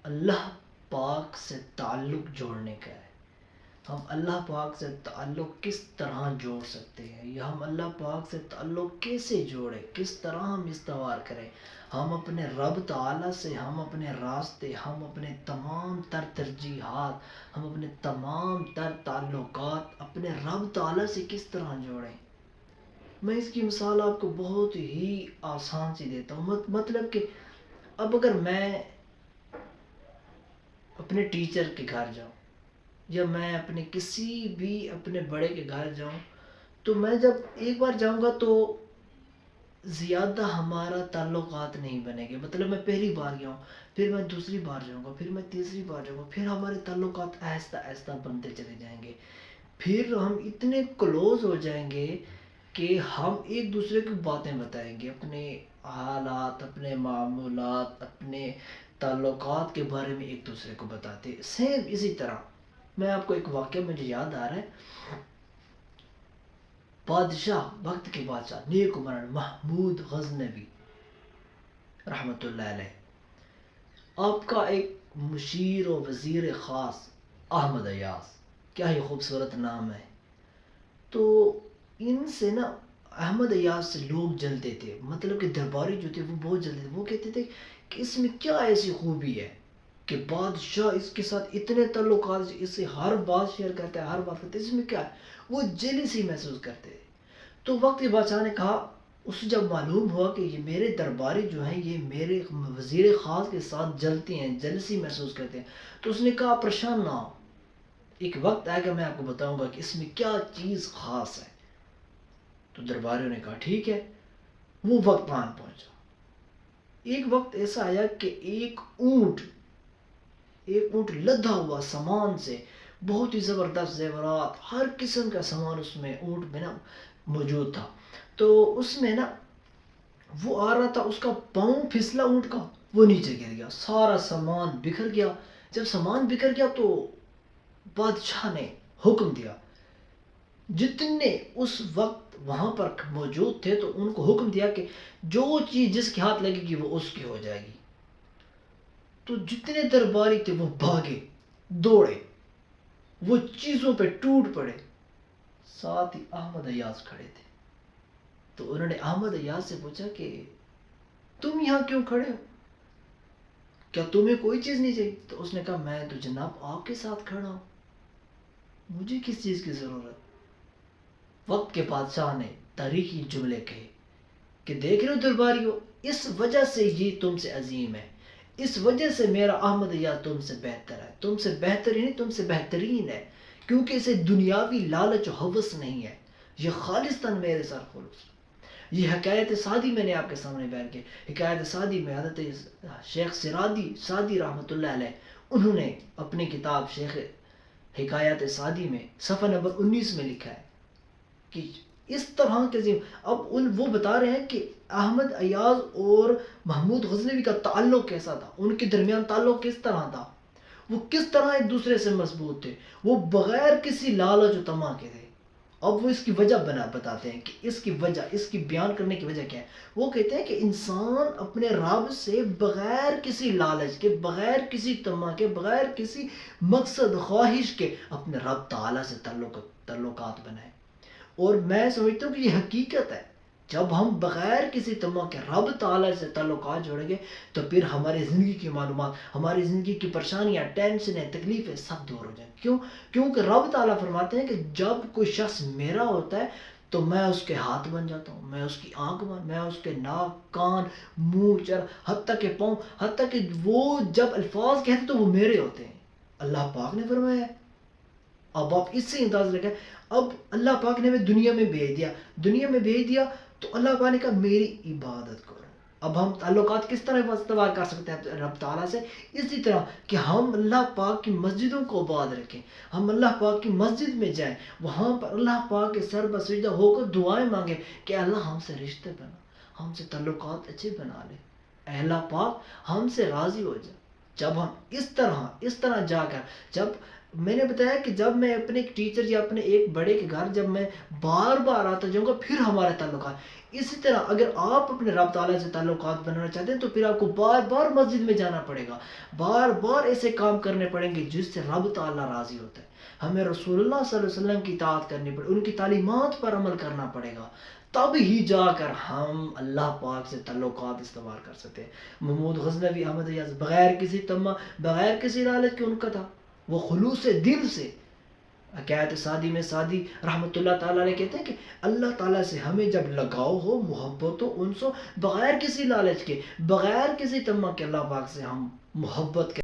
اللہ پاک سے تعلق جوڑنے کا ہے. ہم اللہ پاک سے تعلق کس طرح جوڑ سکتے ہیں، یا ہم اللہ پاک سے تعلق کیسے جوڑیں، کس طرح ہم استوار کریں. ہم اپنے رب تعالیٰ سے، ہم اپنے راستے، ہم اپنے تمام تر ترجیحات، ہم اپنے تمام تر تعلقات اپنے رب تعالیٰ سے کس طرح جوڑیں. میں اس کی مثال آپ کو بہت ہی آسان سی دیتا ہوں. مطلب کہ اب اگر میں اپنے ٹیچر کے گھر جاؤں، یا میں اپنے کسی بھی اپنے بڑے کے گھر جاؤں، تو میں جب ایک بار جاؤں گا تو زیادہ ہمارا تعلقات نہیں بنے گے. مطلب میں پہلی بار گیا ہوں، پھر میں دوسری بار جاؤں گا، پھر میں تیسری بار جاؤں گا، پھر ہمارے تعلقات آہستہ آہستہ بنتے چلے جائیں گے. پھر ہم اتنے کلوز ہو جائیں گے کہ ہم ایک دوسرے کو باتیں بتائیں گے، اپنے حالات، اپنے معمولات، اپنے تعلقات کے بارے میں ایک دوسرے کو بتاتے. سیم اسی طرح میں آپ کو ایک واقعہ مجھے یاد آ رہا ہے. بادشاہ، وقت کے بادشاہ نیک عمران محمود غزنوی رحمۃ اللہ علیہ، آپ کا ایک مشیر و وزیر خاص احمد ایاز، کیا ہی خوبصورت نام ہے. تو ان سے نا احمد ایاز سے لوگ جلتے تھے. مطلب کہ درباری جو تھے وہ بہت جلتے تھے. وہ کہتے تھے کہ اس میں کیا ایسی خوبی ہے کہ بادشاہ اس کے ساتھ اتنے تعلقات، اس سے ہر بات شیئر کرتا ہے، ہر بات کرتا ہے، اس میں کیا ہے. وہ جیلسی محسوس کرتے تھے. تو وقت کے بادشاہ نے کہا، اسے جب معلوم ہوا کہ یہ میرے درباری جو ہیں یہ میرے وزیر خاص کے ساتھ جلتے ہیں، جلسی محسوس کرتے ہیں، تو اس نے کہا پریشان نہ ہو، ایک وقت آئے گا میں آپ کو بتاؤں گا کہ اس میں کیا چیز خاص ہے. تو درباریوں نے کہا ٹھیک ہے. وہ وقت آن پہنچا. ایک وقت ایسا آیا کہ ایک اونٹ لدا ہوا سامان سے، بہت ہی زبردست زیورات، ہر قسم کا سامان اس میں اونٹ میں نا موجود تھا. تو اس میں نا وہ آ رہا تھا، اس کا پاؤں پھسلا اونٹ کا، وہ نیچے گر گیا، سارا سامان بکھر گیا. جب سامان بکھر گیا تو بادشاہ نے حکم دیا، جتنے اس وقت وہاں پر موجود تھے تو ان کو حکم دیا کہ جو چیز جس کے ہاتھ لگے گی وہ اس کی ہو جائے گی. تو جتنے درباری تھے وہ بھاگے، دوڑے، وہ چیزوں پہ ٹوٹ پڑے. ساتھ ہی احمد ایاز کھڑے تھے. تو انہوں نے احمد ایاز سے پوچھا کہ تم یہاں کیوں کھڑے ہو، کیا تمہیں کوئی چیز نہیں چاہیے؟ تو اس نے کہا میں تو جناب آپ کے ساتھ کھڑا ہوں، مجھے کس چیز کی ضرورت. وقت کے بادشاہ نے تاریخی جملے کہے کہ دیکھ رہے ہو درباریوں، اس وجہ سے یہ تم سے عظیم ہے، اس وجہ سے میرا احمد ایاز تم سے بہتر ہے، تم سے بہتر ہی نہیں تم سے بہترین ہے، کیونکہ اسے دنیاوی لالچ و ہوس نہیں ہے، یہ خالصتاً میرے سر خلوص. یہ حکایت سعدی میں نے آپ کے سامنے بیان کی. حکایت سعدی میں حضرت شیخ سعدی رحمۃ اللہ علیہ، انہوں نے اپنی کتاب شیخ حکایت سعدی میں صفحہ نمبر 19 میں لکھا ہے کہ اس طرح کے اب وہ بتا رہے ہیں کہ احمد ایاز اور محمود غزنوی کا تعلق کیسا تھا، ان کے درمیان تعلق کس طرح تھا، وہ کس طرح ایک دوسرے سے مضبوط تھے، وہ بغیر کسی لالچ و طمع کے تھے. اب وہ اس کی وجہ بتاتے ہیں کہ اس کی وجہ، اس کی بیان کرنے کی وجہ کیا ہے. وہ کہتے ہیں کہ انسان اپنے رب سے بغیر کسی لالچ کے، بغیر کسی طمع کے، بغیر کسی مقصد خواہش کے اپنے رب تعالیٰ سے تعلقات بنائے. اور میں سمجھتا ہوں کہ یہ حقیقت ہے. جب ہم بغیر کسی طمع کے رب تعالیٰ سے تعلقات جوڑیں گے تو پھر ہماری زندگی کی معلومات، ہماری زندگی کی پریشانیاں، ٹینشنیں، تکلیفیں سب دور ہو جائیں. کیونکہ رب تعالیٰ فرماتے ہیں کہ جب کوئی شخص میرا ہوتا ہے تو میں اس کے ہاتھ بن جاتا ہوں، میں اس کی آنکھ میں اس کے ناک، کان، منہ، چر، حتیٰ کہ پاؤں، حتیٰ کہ وہ جب الفاظ کہتے تو وہ میرے ہوتے ہیں. اللہ پاک نے فرمایا ہے. اب آپ اس سے انداز لگائیں. اب اللہ پاک نے ہمیں دنیا میں بھیج دیا تو اللہ پاک نے کہا میری عبادت کرو. اب ہم تعلقات کس طرح استوار کر سکتے ہیں رب تعالیٰ سے؟ اسی طرح کہ ہم اللہ پاک کی مسجدوں کو آباد رکھیں، ہم اللہ پاک کی مسجد میں جائیں، وہاں پر اللہ پاک کے سر بسجدہ ہو کر دعائیں مانگیں کہ اللہ ہم سے رشتے بنا، ہم سے تعلقات اچھے بنا لے، اے اللہ پاک ہم سے راضی ہو جائے. جب ہم اس طرح جا کر، جب میں نے بتایا کہ جب میں اپنے ایک ٹیچر یا اپنے ایک بڑے کے گھر جب میں بار بار آتا جاؤں گا پھر ہمارے تعلقات، اسی طرح اگر آپ اپنے رب تعالیٰ سے تعلقات بنانا چاہتے ہیں تو پھر آپ کو بار بار مسجد میں جانا پڑے گا، بار بار ایسے کام کرنے پڑیں گے جس سے رب تعالیٰ راضی ہوتا ہے. ہمیں رسول اللہ صلی اللہ علیہ وسلم کی اطاعت کرنی پڑے، ان کی تعلیمات پر عمل کرنا پڑے گا، تب ہی جا کر ہم اللہ پاک سے تعلقات استوار کر سکتے ہیں. محمود غزنوی احمد یاز بغیر کسی تما بغیر کسی لالچ کے ان کا تھا، وہ خلوص دل سے. حکایت سعدی میں سعدی رحمۃ اللہ تعالیٰ علیہ کہتے ہیں کہ اللہ تعالیٰ سے ہمیں جب لگاؤ ہو، محبت ہو، ان سے بغیر کسی لالچ کے، بغیر کسی تما کے اللہ پاک سے ہم محبت